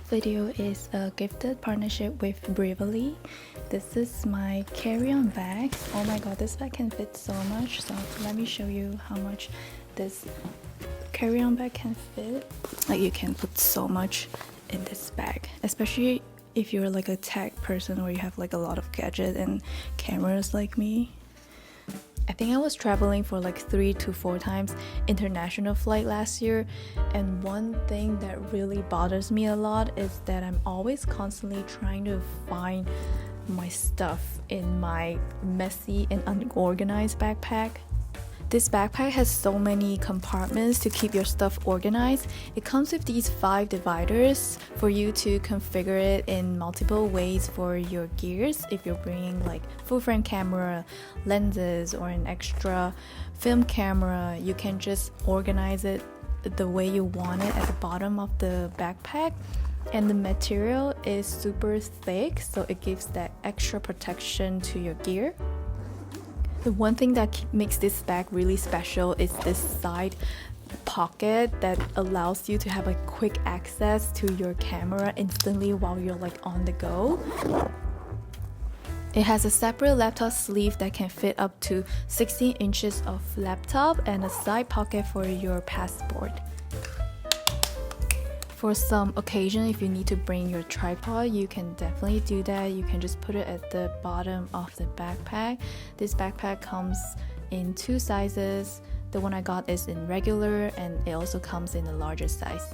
video is a gifted partnership with Bravely. This is my carry-on bag. Oh my god, this bag can fit so much. So let me show you how much this carry-on bag can fit. Like, you can put so much in this bag, especially if you're like a tech person or you have like a lot of gadgets and cameras like me. I think I was traveling for like 3 to 4 times international flight last year, and one thing that really bothers me a lot is that I'm always constantly trying to find my stuff in my messy and unorganized backpack. This backpack has so many compartments to keep your stuff organized. It comes with these 5 dividers for you to configure it in multiple ways for your gears. If you're bringing like full frame camera, lenses, or an extra film camera, you can just organize it the way you want it at the bottom of the backpack. And the material is super thick, so it gives that extra protection to your gear. The one thing that makes this bag really special is this side pocket that allows you to have a quick access to your camera instantly while you're like on the go. It has a separate laptop sleeve that can fit up to 16 inches of laptop and a side pocket for your passport. For some occasion, if you need to bring your tripod, you can definitely do that. You can just put it at the bottom of the backpack. This backpack comes in 2 sizes. The one I got is in regular, and it also comes in a larger size.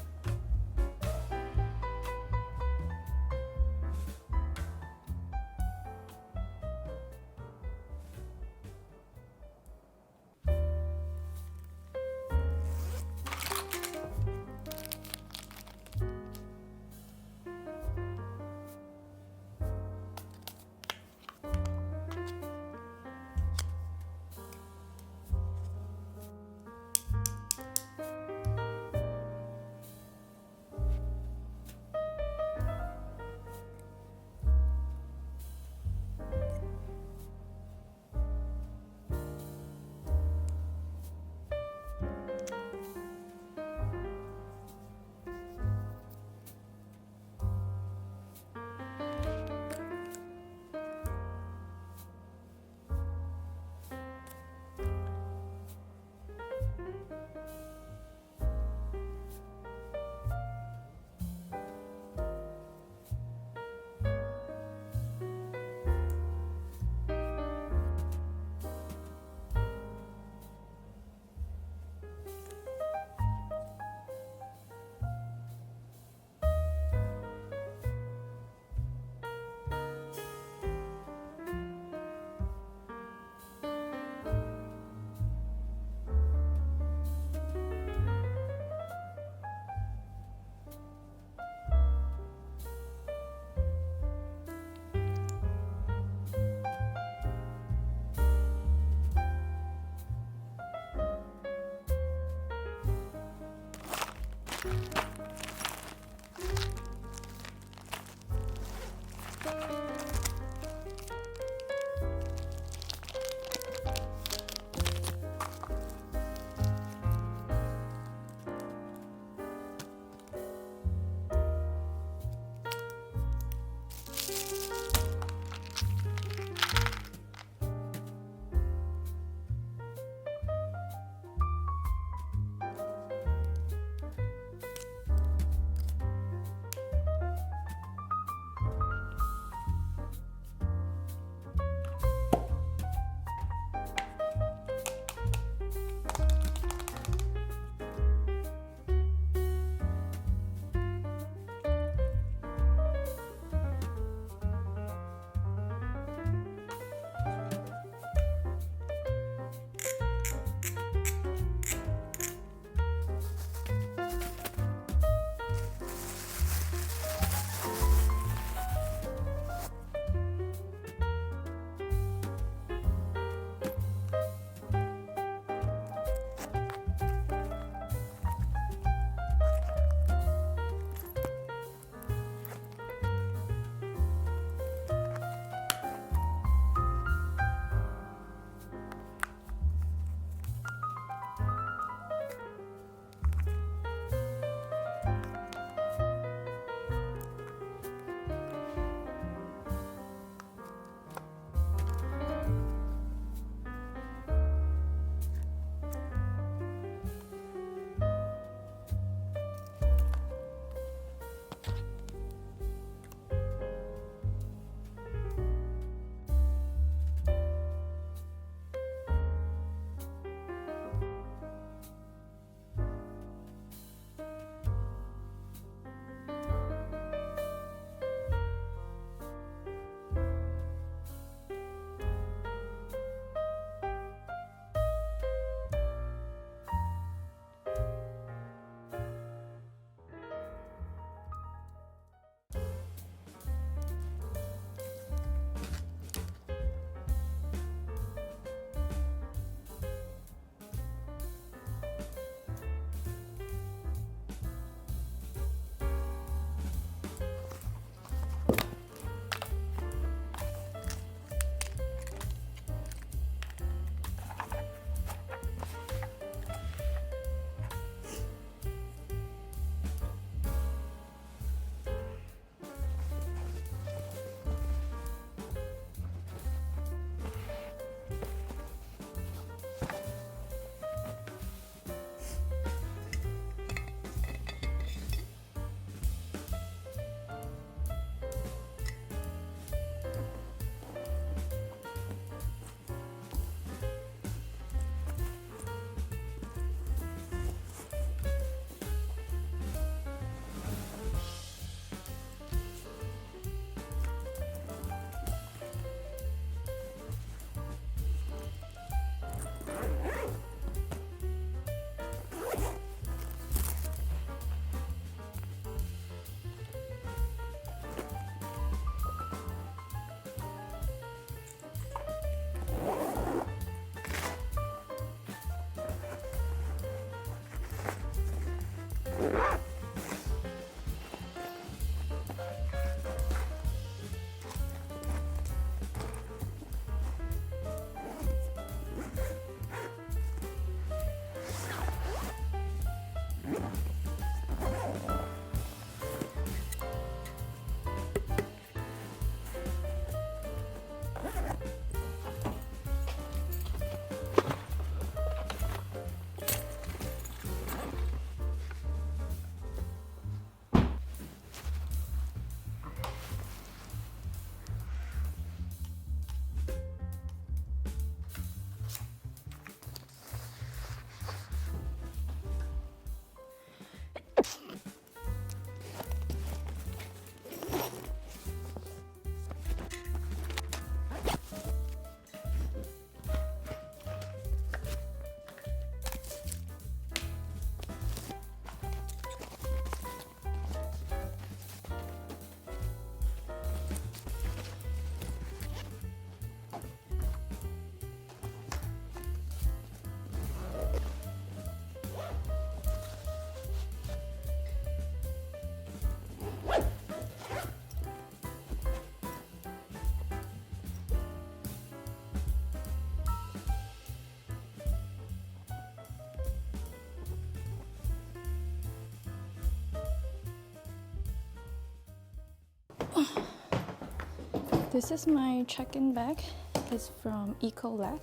This is my check-in bag. It's from Ecolab.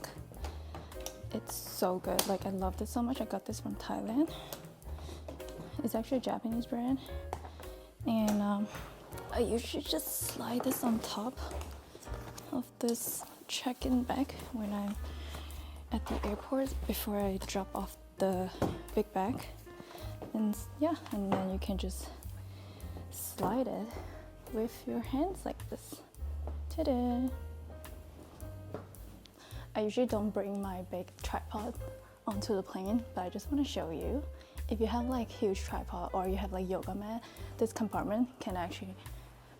It's so good. Like, I love this so much. I got this from Thailand. It's actually a Japanese brand. And I usually just slide this on top of this check-in bag when I'm at the airport before I drop off the big bag. And yeah, and then you can just slide it with your hands like this. Ta-da! I usually don't bring my big tripod onto the plane, but I just want to show you. If you have like huge tripod or you have like yoga mat, this compartment can actually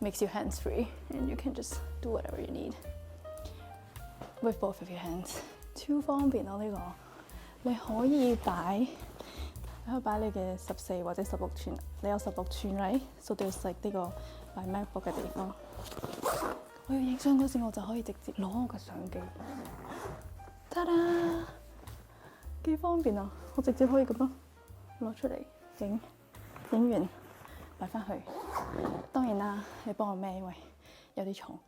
makes you hands free and you can just do whatever you need with both of your hands. 超方便啊呢個，你可以擺你嘅14或者16寸，你有16寸 right？So there's like 呢個擺 MacBook 嘅地方。我要影相嗰時，我就可以直接攞我嘅相機。ta da！ 幾方便啊！我直接可以咁樣攞出嚟影，影完擺翻去。當然啦，你幫我孭，喂，有啲重。